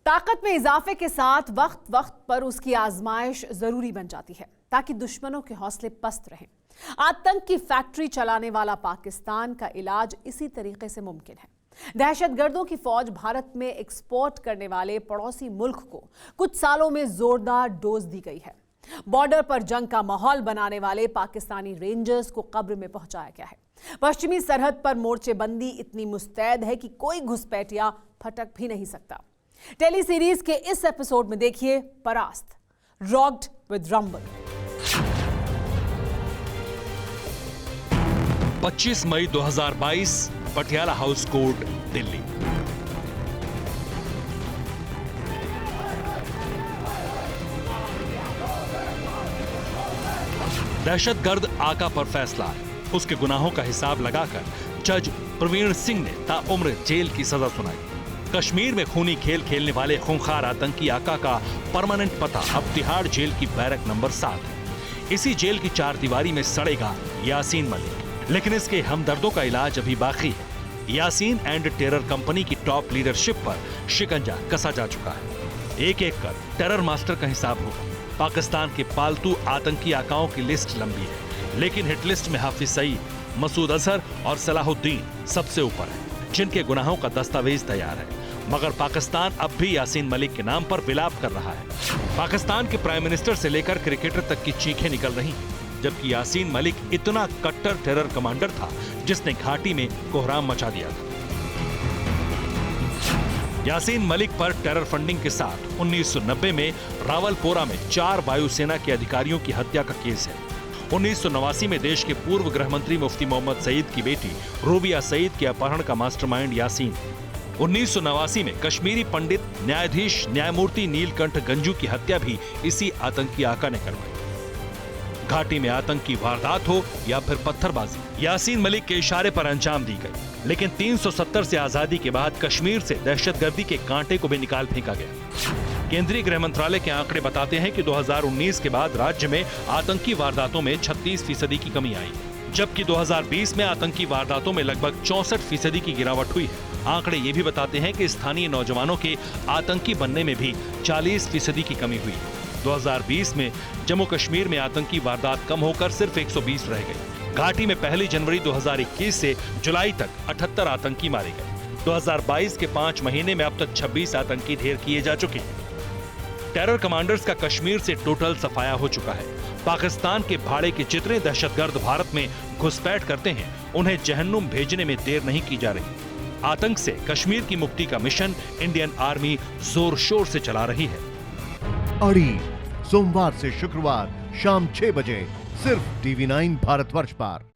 ताकत में इजाफे के साथ वक्त वक्त पर उसकी आजमाइश जरूरी बन जाती है ताकि दुश्मनों के हौसले पस्त रहें। आतंक की फैक्ट्री चलाने वाला पाकिस्तान का इलाज इसी तरीके से मुमकिन है। दहशतगर्दों की फौज भारत में एक्सपोर्ट करने वाले पड़ोसी मुल्क को कुछ सालों में जोरदार डोज दी गई है। बॉर्डर पर जंग का माहौल बनाने वाले पाकिस्तानी रेंजर्स को कब्र में पहुंचाया गया है। पश्चिमी सरहद पर मोर्चेबंदी इतनी मुस्तैद है कि कोई घुसपैठिया फटक भी नहीं सकता। टेली सीरीज के इस एपिसोड में देखिए परास्त, रॉक्ड विद रंबल। 25 मई 2022, पटियाला हाउस कोर्ट, दिल्ली। दहशतगर्द आका पर फैसला, उसके गुनाहों का हिसाब लगाकर जज प्रवीण सिंह ने ताउम्र जेल की सजा सुनाई। कश्मीर में खूनी खेल खेलने वाले खूंखार आतंकी आका का परमानेंट पता अब तिहाड़ जेल की बैरक नंबर 7 है। इसी जेल की चार दीवारी में सड़ेगा यासीन मलिक, लेकिन इसके हमदर्दों का इलाज अभी बाकी है। यासीन एंड टेरर कंपनी की टॉप लीडरशिप पर शिकंजा कसा जा चुका है। एक एक कर टेरर मास्टर का हिसाब होगा। पाकिस्तान के पालतू आतंकी आकाओं की लिस्ट लंबी है, लेकिन हिट लिस्ट में हाफिज सईद, मसूद अजहर और सलाहुद्दीन सबसे ऊपर है, जिनके गुनाहों का दस्तावेज तैयार है। मगर पाकिस्तान अब भी यासीन मलिक के नाम पर विलाप कर रहा है। पाकिस्तान के प्राइम मिनिस्टर से लेकर क्रिकेटर तक की चीखें निकल रही हैं, जबकि यासीन मलिक इतना कट्टर टेरर कमांडर था जिसने घाटी में कोहराम मचा दिया था। यासीन मलिक पर टेरर फंडिंग के साथ 1990 में रावलपोरा में 4 वायुसेना के अधिकारियों की हत्या का केस है। 1989 में देश के पूर्व गृह मंत्री मुफ्ती मोहम्मद सईद की बेटी रूबिया सईद के अपहरण का मास्टरमाइंड यासीन। 1989 में कश्मीरी पंडित न्यायाधीश न्यायमूर्ति नीलकंठ गंजू की हत्या भी इसी आतंकी आका ने करवाई। घाटी में आतंकी वारदात हो या फिर पत्थरबाजी, यासीन मलिक के इशारे पर अंजाम दी गई। लेकिन 370 से आजादी के बाद कश्मीर से दहशतगर्दी के कांटे को भी निकाल फेंका गया। केंद्रीय गृह मंत्रालय के आंकड़े बताते हैं कि 2019 के बाद राज्य में आतंकी वारदातों में 36% की कमी आई, जबकि 2020 में आतंकी वारदातों में लगभग 64% की गिरावट हुई है। आंकड़े ये भी बताते हैं कि स्थानीय नौजवानों के आतंकी बनने में भी 40% की कमी हुई। 2020 में जम्मू कश्मीर में आतंकी वारदात कम होकर सिर्फ 120 रह गई। घाटी में 1 जनवरी 2021 से जुलाई तक 78 आतंकी मारे गए। 2022 के 5 महीने में अब तक 26 आतंकी ढेर किए जा चुके हैं। टेरर कमांडर्स का कश्मीर से टोटल सफाया हो चुका है। पाकिस्तान के भाड़े के जितने दहशतगर्द भारत में घुसपैठ करते हैं, उन्हें जहन्नुम भेजने में देर नहीं की जा रही। आतंक से कश्मीर की मुक्ति का मिशन इंडियन आर्मी जोर शोर से चला रही है। अड़ी सोमवार से शुक्रवार शाम 6 बजे सिर्फ TV9 भारतवर्ष पर।